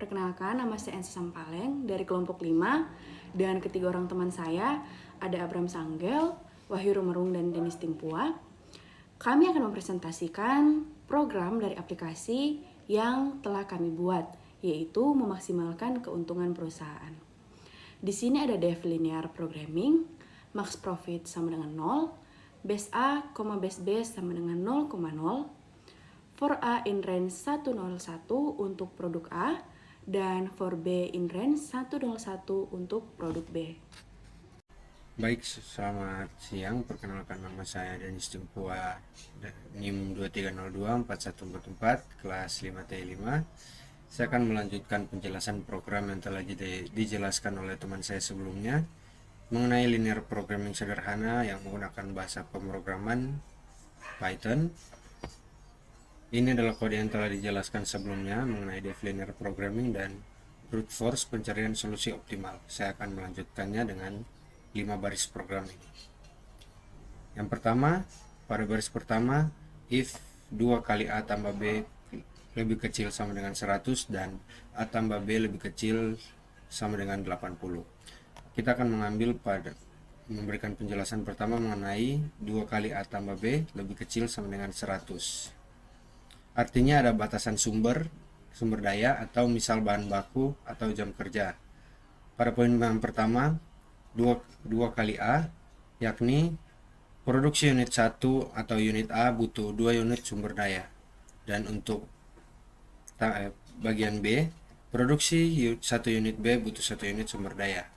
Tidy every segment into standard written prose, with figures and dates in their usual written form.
Perkenalkan, nama saya Ensa Sampaleng dari kelompok 5 dan ketiga orang teman saya ada Abram Sanggel, Wahyu Rumerung, dan Denis Timpua. Kami akan mempresentasikan program dari aplikasi yang telah kami buat, yaitu memaksimalkan keuntungan perusahaan. Di sini ada dev linear programming, max profit sama dengan 0, base A, base B sama dengan 0,0, for A in range 101 untuk produk A, dan for B in range 101 untuk produk B. Baik, selamat siang. Perkenalkan, nama saya Denis Timpua, NIM 23024144, kelas 5T5. Saya akan melanjutkan penjelasan program yang telah dijelaskan oleh teman saya sebelumnya mengenai linear programming sederhana yang menggunakan bahasa pemrograman Python. Ini adalah kode yang telah dijelaskan sebelumnya mengenai dev linear programming dan brute force pencarian solusi optimal. Saya akan melanjutkannya dengan 5 baris program ini. Yang pertama, pada baris pertama, if 2 kali A tambah B lebih kecil sama dengan 100 dan A tambah B lebih kecil sama dengan 80. Kita akan memberikan penjelasan pertama mengenai 2 kali A tambah B lebih kecil sama dengan 100. Artinya ada batasan sumber daya atau misal bahan baku atau jam kerja. Pada poin yang pertama, 2 kali A, yakni produksi unit 1 atau unit A butuh 2 unit sumber daya. Dan untuk bagian B, produksi 1 unit B butuh 1 unit sumber daya.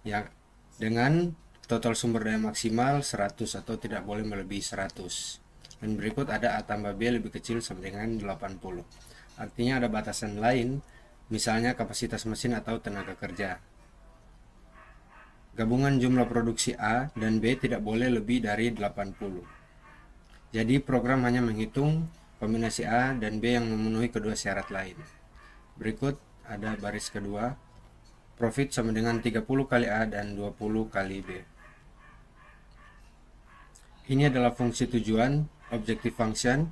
Ya, dengan total sumber daya maksimal 100 atau tidak boleh melebihi 100. Dan berikut ada A tambah B lebih kecil sama dengan 80. Artinya ada batasan lain, misalnya kapasitas mesin atau tenaga kerja. Gabungan jumlah produksi A dan B tidak boleh lebih dari 80. Jadi program hanya menghitung kombinasi A dan B yang memenuhi kedua syarat lain. Berikut ada baris kedua. Profit sama dengan 30 kali A dan 20 kali B. Ini adalah fungsi tujuan, objective function,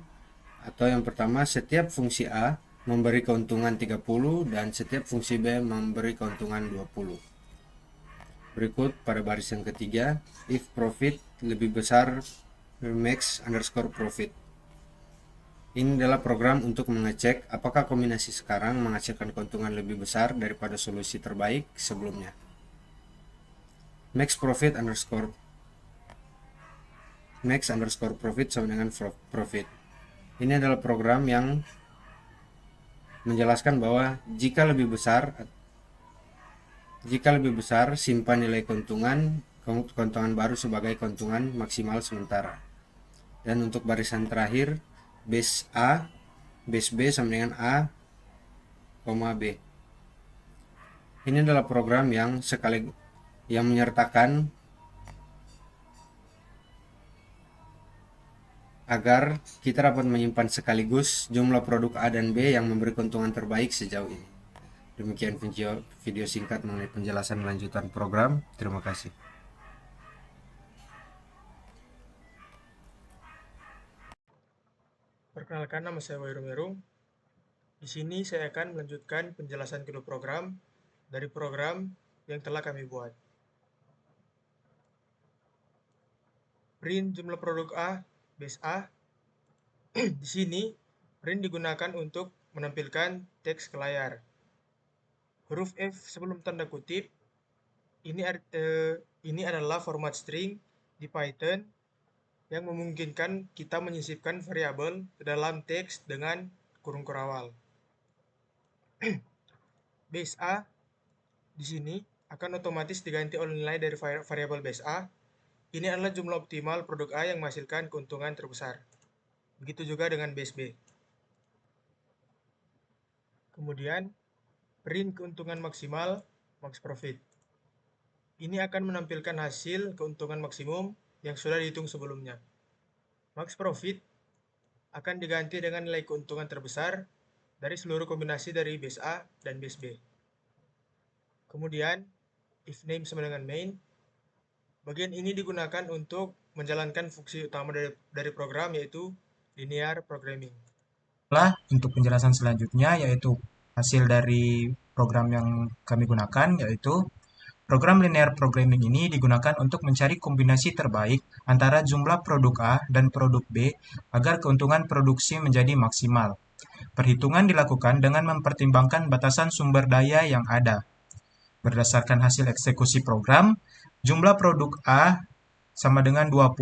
atau yang pertama, setiap fungsi A memberi keuntungan 30 dan setiap fungsi B memberi keuntungan 20. Berikut pada baris yang ketiga, if profit lebih besar max underscore profit. Ini adalah program untuk mengecek apakah kombinasi sekarang menghasilkan keuntungan lebih besar daripada solusi terbaik sebelumnya. Max underscore profit sama dengan profit. Ini adalah program yang menjelaskan bahwa jika lebih besar simpan nilai keuntungan baru sebagai keuntungan maksimal sementara. Dan untuk barisan terakhir, base B sama dengan A, B. Ini adalah program yang menyertakan agar kita dapat menyimpan sekaligus jumlah produk A dan B yang memberi keuntungan terbaik sejauh ini. Demikian video singkat mengenai penjelasan lanjutan program. Terima kasih. Perkenalkan, nama saya Wahyu Rumerung. Di sini saya akan melanjutkan penjelasan kedua program dari program yang telah kami buat. Print jumlah produk A, base A. Di sini print digunakan untuk menampilkan teks ke layar. Huruf F sebelum tanda kutip ini adalah format string di Python yang memungkinkan kita menyisipkan variabel ke dalam teks dengan kurung kurawal. Base A di sini akan otomatis diganti oleh nilai dari variabel base A. Ini adalah jumlah optimal produk A yang menghasilkan keuntungan terbesar. Begitu juga dengan base B. Kemudian print keuntungan maksimal, max profit. Ini akan menampilkan hasil keuntungan maksimum yang sudah dihitung sebelumnya. Max profit akan diganti dengan nilai keuntungan terbesar dari seluruh kombinasi dari base A dan base B. Kemudian, if name sama dengan main. Bagian ini digunakan untuk menjalankan fungsi utama dari program, yaitu linear programming. Untuk penjelasan selanjutnya yaitu hasil dari program yang kami gunakan, yaitu program linear programming ini digunakan untuk mencari kombinasi terbaik antara jumlah produk A dan produk B agar keuntungan produksi menjadi maksimal. Perhitungan dilakukan dengan mempertimbangkan batasan sumber daya yang ada. Berdasarkan hasil eksekusi program, jumlah produk A sama dengan 20,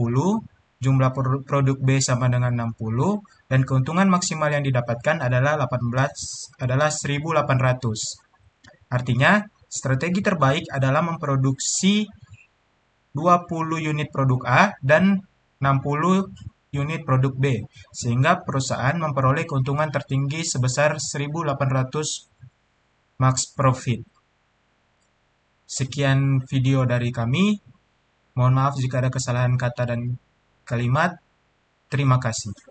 jumlah produk B sama dengan 60, dan keuntungan maksimal yang didapatkan adalah 1.800. Artinya, strategi terbaik adalah memproduksi 20 unit produk A dan 60 unit produk B, sehingga perusahaan memperoleh keuntungan tertinggi sebesar 1.800 max profit. Sekian video dari kami. Mohon maaf jika ada kesalahan kata dan kalimat. Terima kasih.